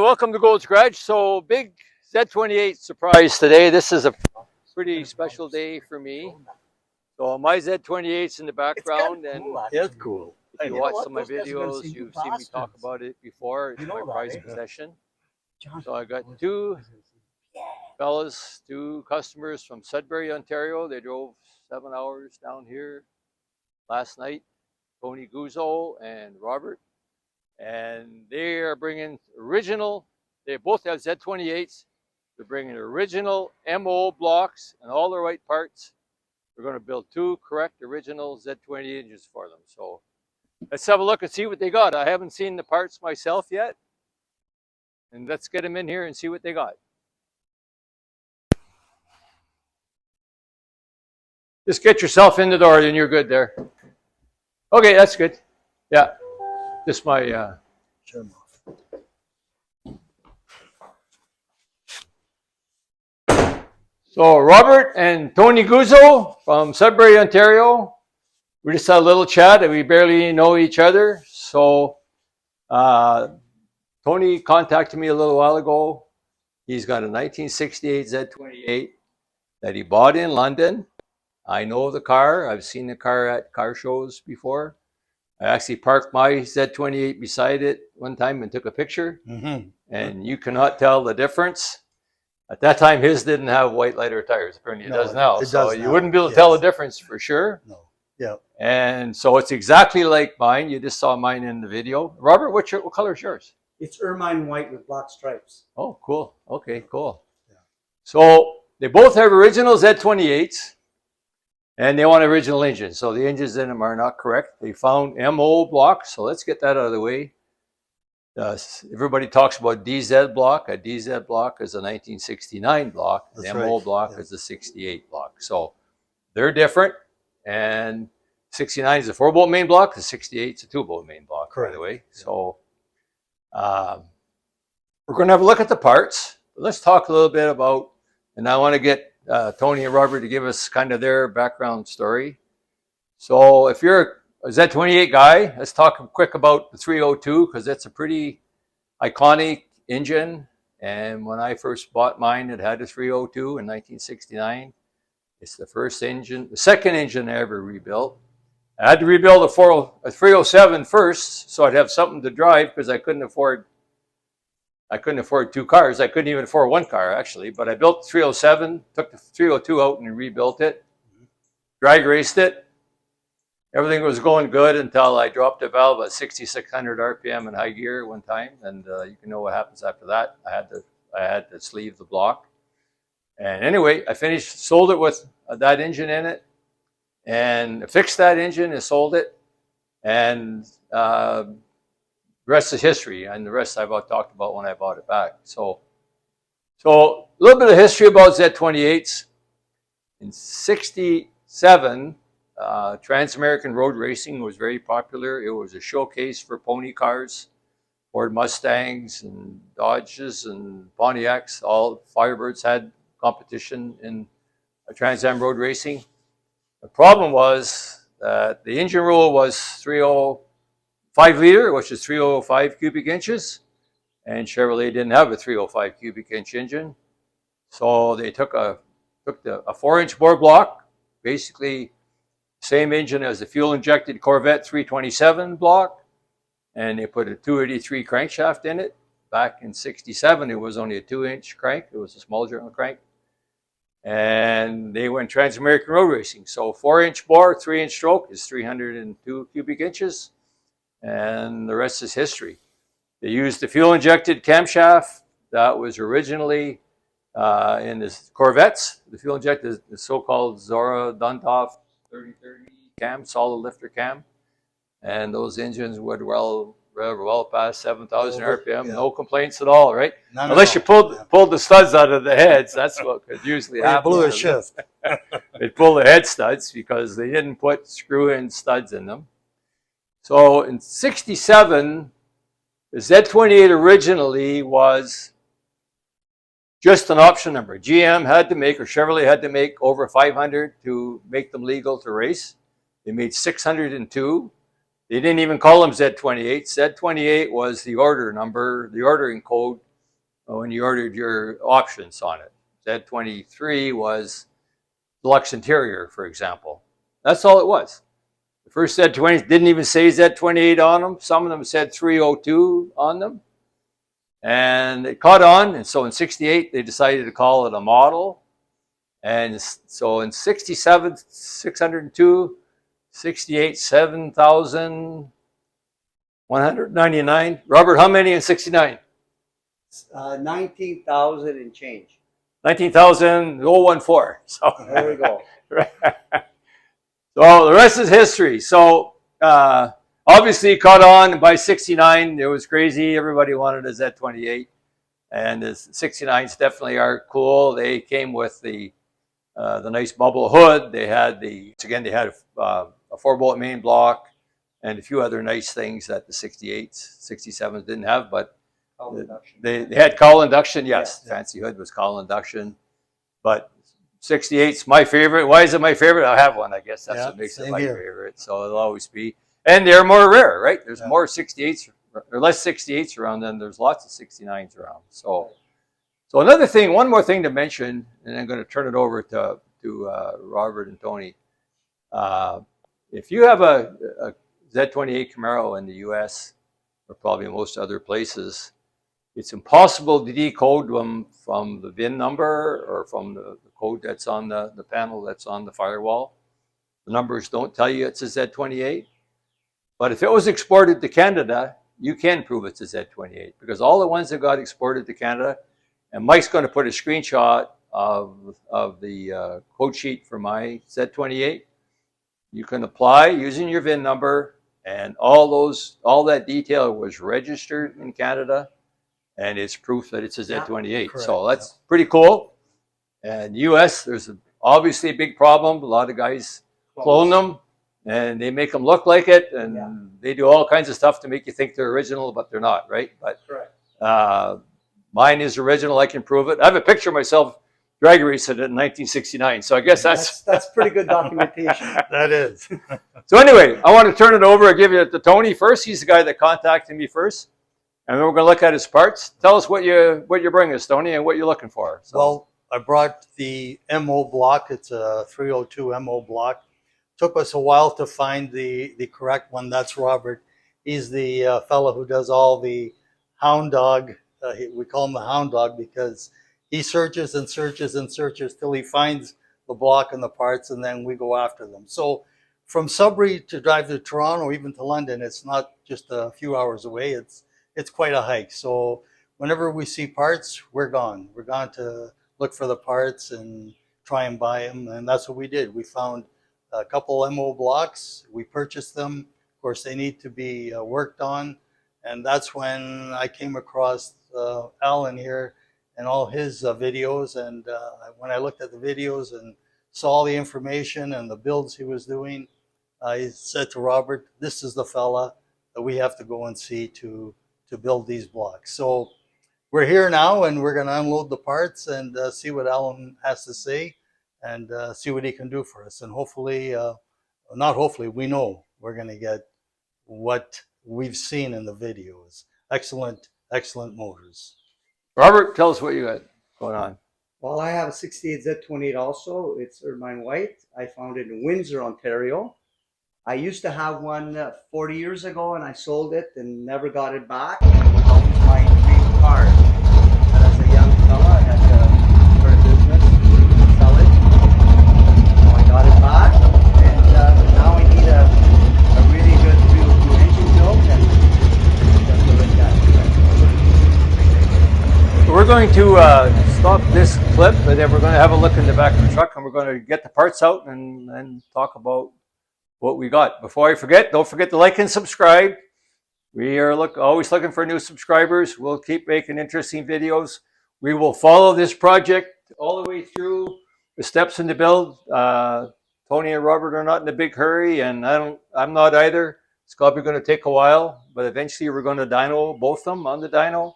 Welcome to Gold's Garage. So big Z28 surprise today. This is a pretty special day for me. So my Z28's in the background, and it's cool. If you watch some of my videos, you've seen me talk about it before. It's my prized possession. So I got two fellas, two customers from Sudbury, Ontario. They drove 7 hours down here last night. Tony Guzzo and Robert. And they are bringing original, they both have Z28s. They're bringing original MO blocks and all the right parts. We're going to build two correct original Z28 engines for them. So let's have a look and see what they got. I haven't seen the parts myself yet. And let's get them in here and see what they got. Just get yourself in the door and you're good there. Okay, that's good. Yeah. Just my So Robert and Tony Guzzo from Sudbury, Ontario. We just had a little chat and we barely know each other. So Tony contacted me a little while ago. He's got a 1968 Z28 that he bought in London. I know the car. I've seen the car at car shows before. I actually parked my Z28 beside it one time and took a picture. And you cannot tell the difference. At that time, his didn't have white lighter tires. Apparently it does now. So you wouldn't be able to tell the difference for sure. No. Yeah. And so it's exactly like mine. You just saw mine in the video. Robert, what color is yours? It's ermine white with black stripes. Oh, cool. Okay, cool. Yeah. So they both have original Z28s. And they want original engines. So the engines in them are not correct. They found MO blocks. So let's get that out of the way. Everybody talks about DZ block. A DZ block is a 1969 block. The MO block is a 68 block. So they're different. And 69 is a 4-bolt main block. The 68 is a 2-bolt main block, by the way. Yeah. So we're going to have a look at the parts. But let's talk a little bit about, and I want to get Tony and Robert to give us kind of their background story. So if you're a Z28 guy, let's talk quick about the 302 because it's a pretty iconic engine. And when I first bought mine, it had a 302 in 1969. It's the first engine, the second engine I ever rebuilt. I had to rebuild a 307 first, so I'd have something to drive because I couldn't afford two cars. I couldn't even afford one car, actually. But I built the 307, took the 302 out and rebuilt it. Drag raced it. Everything was going good until I dropped a valve at 6,600 RPM in high gear one time. And you can know what happens after that. I had to sleeve the block. And anyway, I sold it with that engine in it. And fixed that engine and sold it. And the rest is history, and the rest I've talked about when I bought it back. So a little bit of history about Z28s. In '67, Trans-American road racing was very popular. It was a showcase for pony cars, Ford Mustangs and Dodges and Pontiacs. All Firebirds had competition in Trans-Am road racing. The problem was that the engine rule was 305 liter, which is 305 cubic inches, and Chevrolet didn't have a 305 cubic inch engine. So they took a 4-inch bore block, basically same engine as the fuel-injected Corvette 327 block, and they put a 283 crankshaft in it. Back in '67, it was only a 2-inch crank. It was a small German crank. And they went Trans-American road racing. So 4-inch bore, 3-inch stroke is 302 cubic inches. And the rest is history. They used the fuel-injected camshaft that was originally in the Corvettes. The fuel-injected, the so-called Zora Duntov 3030 cam, solid lifter cam. And those engines would well past 7,000 RPM. Yeah. No complaints at all, right? Unless you pulled the studs out of the heads. That's what could usually happen. Blew a shift. They'd pull the head studs because they didn't put screw-in studs in them. So in '67, the Z28 originally was just an option number. GM had to make, or Chevrolet had to make over 500 to make them legal to race. They made 602. They didn't even call them Z28. Z28 was the order number, the ordering code when you ordered your options on it. Z23 was deluxe interior, for example. That's all it was. The first Z20 didn't even say Z28 on them. Some of them said 302 on them. And it caught on, and so in 68, they decided to call it a model. And so in 67, 602, 68, 7,199. Robert, how many in 69? 19,000 and change. 19,014. So There we go. so the rest is history. So obviously it caught on. By 69, it was crazy. Everybody wanted a Z28. And the 69s definitely are cool. They came with the nice bubble hood. They had a 4-bolt main block and a few other nice things that the 68s, 67s didn't have, but they had cowl induction. Yes, yeah. Fancy hood was cowl induction, but 68's my favorite. Why is it my favorite? I have one. I guess that's what makes it my favorite. So it'll always be. And they're more rare, right? There's more 68s or less 68s around than there's lots of 69s around. So another thing, one more thing to mention, and I'm going to turn it over to Robert and Tony. If you have a Z28 Camaro in the U.S. or probably most other places, it's impossible to decode them from the VIN number or from the code that's on the panel that's on the firewall. The numbers don't tell you it's a Z28. But if it was exported to Canada, you can prove it's a Z28 because all the ones that got exported to Canada, and Mike's going to put a screenshot of the quote sheet for my Z28. You can apply using your VIN number, and all that detail was registered in Canada, and it's proof that it's a Z28. So that's pretty cool. And US, there's obviously a big problem. A lot of guys clone them, and they make them look like it, and they do all kinds of stuff to make you think they're original, but they're not, right? But mine is original. I can prove it. I have a picture of myself drag racing it in 1969. So I guess that's pretty good documentation. That is. So anyway, I want to turn it over and give it to Tony first. He's the guy that contacted me first. And then we're going to look at his parts. Tell us what you bring us, Tony, and what you're looking for. So. Well, I brought the MO block. It's a 302 MO block. Took us a while to find the correct one. That's Robert. He's the fellow who does all the hound dog. We call him the hound dog because he searches and searches and searches till he finds the block and the parts, and then we go after them. So from Sudbury to drive to Toronto, even to London, it's not just a few hours away. It's quite a hike. So whenever we see parts, we're gone. We're gone to look for the parts and try and buy them, and that's what we did. We found a couple MO blocks. We purchased them. Of course, they need to be worked on, and that's when I came across Alan here and all his videos. And when I looked at the videos and saw all the information and the builds he was doing, I said to Robert, this is the fella that we have to go and see to build these blocks. So we're here now, and we're going to unload the parts and see what Alan has to say and see what he can do for us. And hopefully, not hopefully, we know we're going to get what we've seen in the videos. Excellent, excellent motors. Robert, tell us what you got going on. Well, I have a 68 Z28 also. It's ermine white. I found it in Windsor, Ontario. I used to have one 40 years ago, and I sold it and never got it back. It was always my dream car. And as a young fella, I had to start a business, sell it. So I got it back, and now I need a really good 302 engine built, and that's what I got. We're going to stop this clip, and then we're going to have a look in the back of the truck, and we're going to get the parts out and talk about what we got. Before I forget, don't forget to like and subscribe. We are always looking for new subscribers. We'll keep making interesting videos. We will follow this project all the way through the steps in the build. Tony and Robert are not in a big hurry, and I'm not either. It's probably going to take a while, but eventually we're going to dyno both of them on the dyno.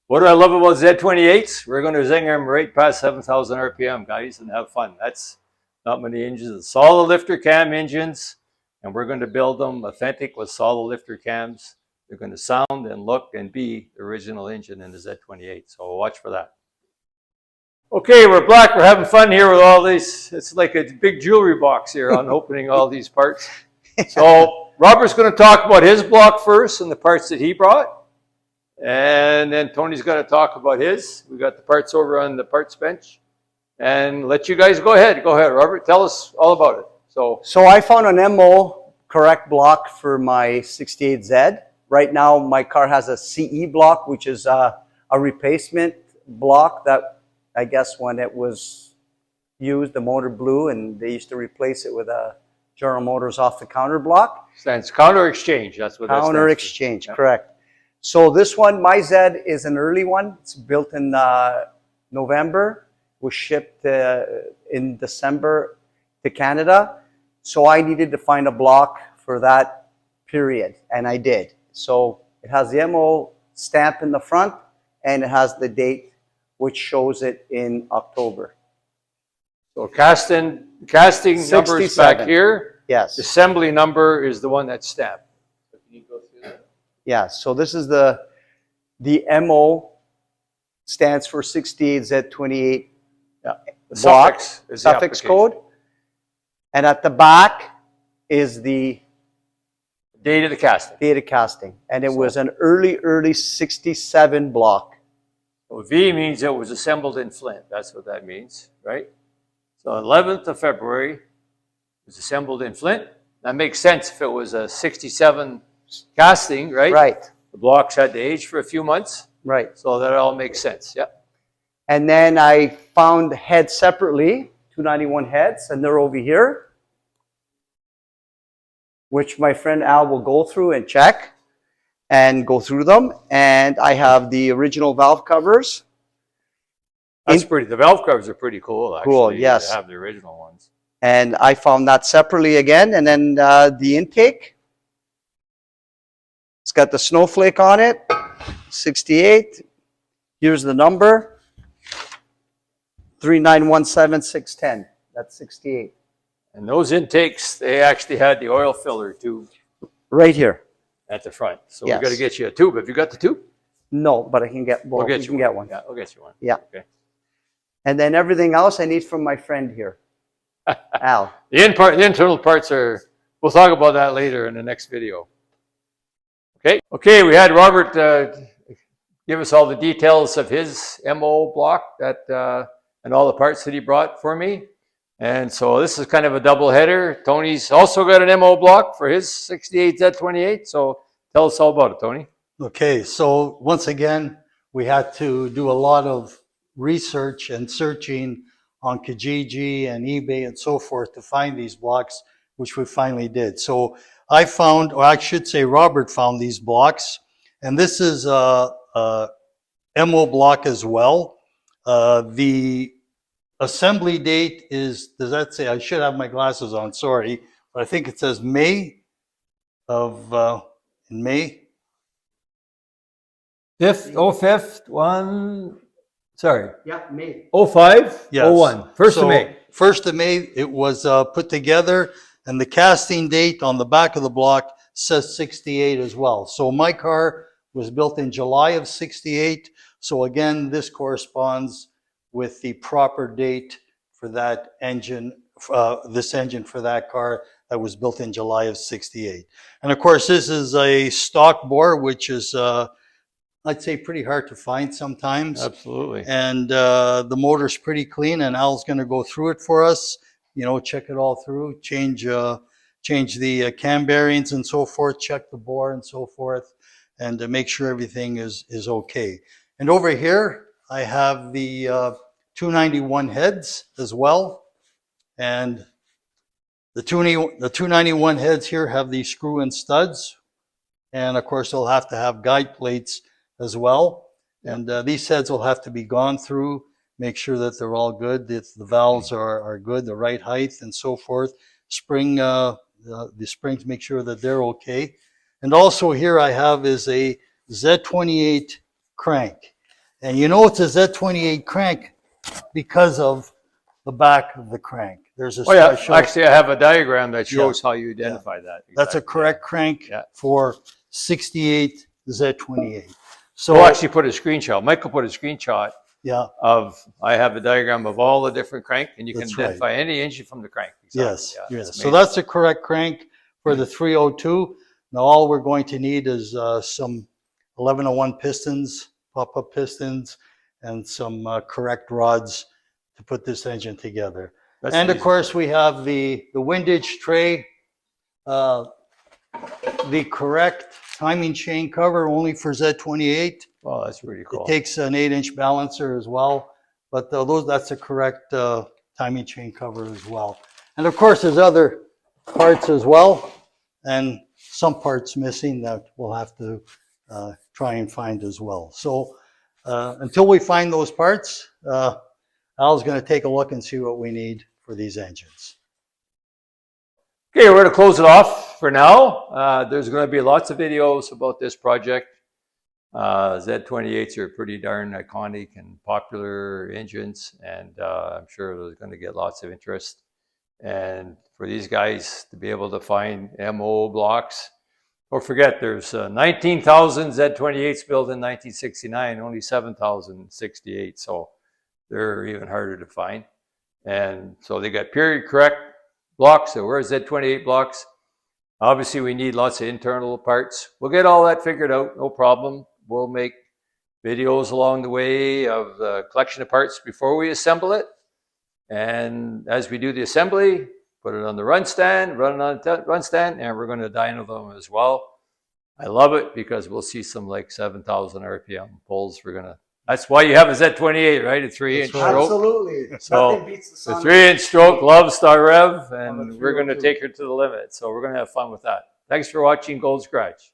What do I love about Z28s? We're going to zing them right past 7,000 RPM, guys, and have fun. That's not many engines. Solid lifter cam engines, and we're going to build them authentic with solid lifter cams. they're going to sound and look and be the original engine in the Z28. So watch for that. Okay, we're back. We're having fun here with all these. It's like a big jewelry box here on opening all these parts. So Robert's going to talk about his block first and the parts that he brought. And then Tony's going to talk about his. We got the parts over on the parts bench. And let you guys go ahead. Go ahead, Robert. Tell us all about it. So I found an MO correct block for my 68Z. Right now, my car has a CE block, which is a replacement block that I guess when it was used, the motor blew, and they used to replace it with a General Motors off-the-counter block. Stands counter exchange. That's what that stands for. Counter exchange, correct. So this one, my Z, is an early one. It's built in November. Was shipped in December to Canada. So I needed to find a block for that period, and I did. So it has the MO stamp in the front, and it has the date, which shows it in October. So casting numbers 67. back here. Yes. Assembly number is the one that's stamped. So can you go through that? Yeah. So this is the MO stands for 68Z28 The block, suffix is the suffix application. code. And at the back is the Date of the casting. data casting. And it was an early 67 block. So V means it was assembled in Flint. That's what that means, right? So 11th of February, it was assembled in Flint. That makes sense if it was a 67 casting, right? Right. The blocks had to age for a few months. Right. So that all makes sense, yeah. And then I found heads separately, 291 heads, and they're over here, which my friend Al will go through and check and go through them. And I have the original valve covers. That's pretty, the valve covers are pretty cool, actually. Cool, yes. To have the original ones. And I found that separately again. And then the intake. It's got the snowflake on it, 68. Here's the number, 3917610. That's 68. And those intakes, they actually had the oil filler tube Right here. at the front. So Yes. we got to get you a tube. Have you got the tube? No, but I can get both. We'll get You you can get one. Yeah, I'll get you one. Yeah. Okay. And then everything else I need from my friend here, Al. The internal parts are, we'll talk about that later in the next video. Okay. Okay, we had Robert give us all the details of his MO block that and all the parts that he brought for me. And so this is kind of a double header. Tony's also got an MO block for his 68Z28. So tell us all about it, Tony. Okay, so once again, we had to do a lot of research and searching on Kijiji and eBay and so forth to find these blocks, which we finally did. So I found, or I should say Robert found these blocks, and this is a MO block as well. The assembly date is, does that say, I should have my glasses on, sorry, but I think it says May of, in May. 5th, 1, sorry, Yeah, me. 05, Yes. 01, 1st So, of May. 1st of May, it was put together, and the casting date on the back of the block says 68 as well. So my car was built in July of 68. So again, this corresponds with the proper date for that engine, this engine for that car that was built in July of 68. And of course, this is a stock bore, which is, I'd say, pretty hard to find sometimes. Absolutely. And the motor's pretty clean, and Al's going to go through it for us. You know, check it all through, change the cam bearings and so forth, check the bore and so forth, and to make sure everything is okay. And over here, I have the 291 heads as well, and the 291 heads here have the screw-in studs, and of course they'll have to have guide plates as well. And these heads will have to be gone through, make sure that they're all good, that the valves are good, the right height and so forth. The springs, make sure that they're okay. And also here I have is a Z28 crank. And you know it's a Z28 crank because of the back of the crank. There's a Oh yeah, special, actually I have a diagram that shows how you identify that. that's a Exactly. correct crank Yeah. for 68 Z28. So we'll actually put a screenshot. Michael put a screenshot yeah, of, I have a diagram of all the different crank, and you can That's right. identify any engine from the crank. yes, Yeah, yes. it's So amazing. that's the correct crank for the 302. Now all we're going to need is some 1101 pistons, pop-up pistons, and some correct rods to put this engine together. That's And of easy. course, we have the windage tray, the correct timing chain cover only for Z28. Oh, that's pretty cool. It takes an 8-inch balancer as well, but that's the correct timing chain cover as well. And of course, there's other parts as well, and some parts missing that we'll have to try and find as well. So until we find those parts, Al's going to take a look and see what we need for these engines. Okay, we're going to close it off for now. There's going to be lots of videos about this project. Z28s are pretty darn iconic and popular engines, and I'm sure there's going to get lots of interest. And for these guys to be able to find MO blocks, don't forget there's 19,000 Z28s built in 1969, only 7,068, so they're even harder to find. And so they got period correct blocks. So where's Z28 blocks? Obviously, we need lots of internal parts. We'll get all that figured out, no problem. We'll make videos along the way of the collection of parts before we assemble it. And as we do the assembly, put it on the run stand, run it on the run stand, and we're going to dyno them as well. I love it because we'll see some like 7,000 RPM pulls. That's why you have a Z28, right? A 3-inch stroke. Absolutely. So Nothing beats the the sun. 3-inch stroke loves Star Rev, and On the we're going to 302. take her to the limit. So we're going to have fun with that. Thanks for watching Gold's Garage.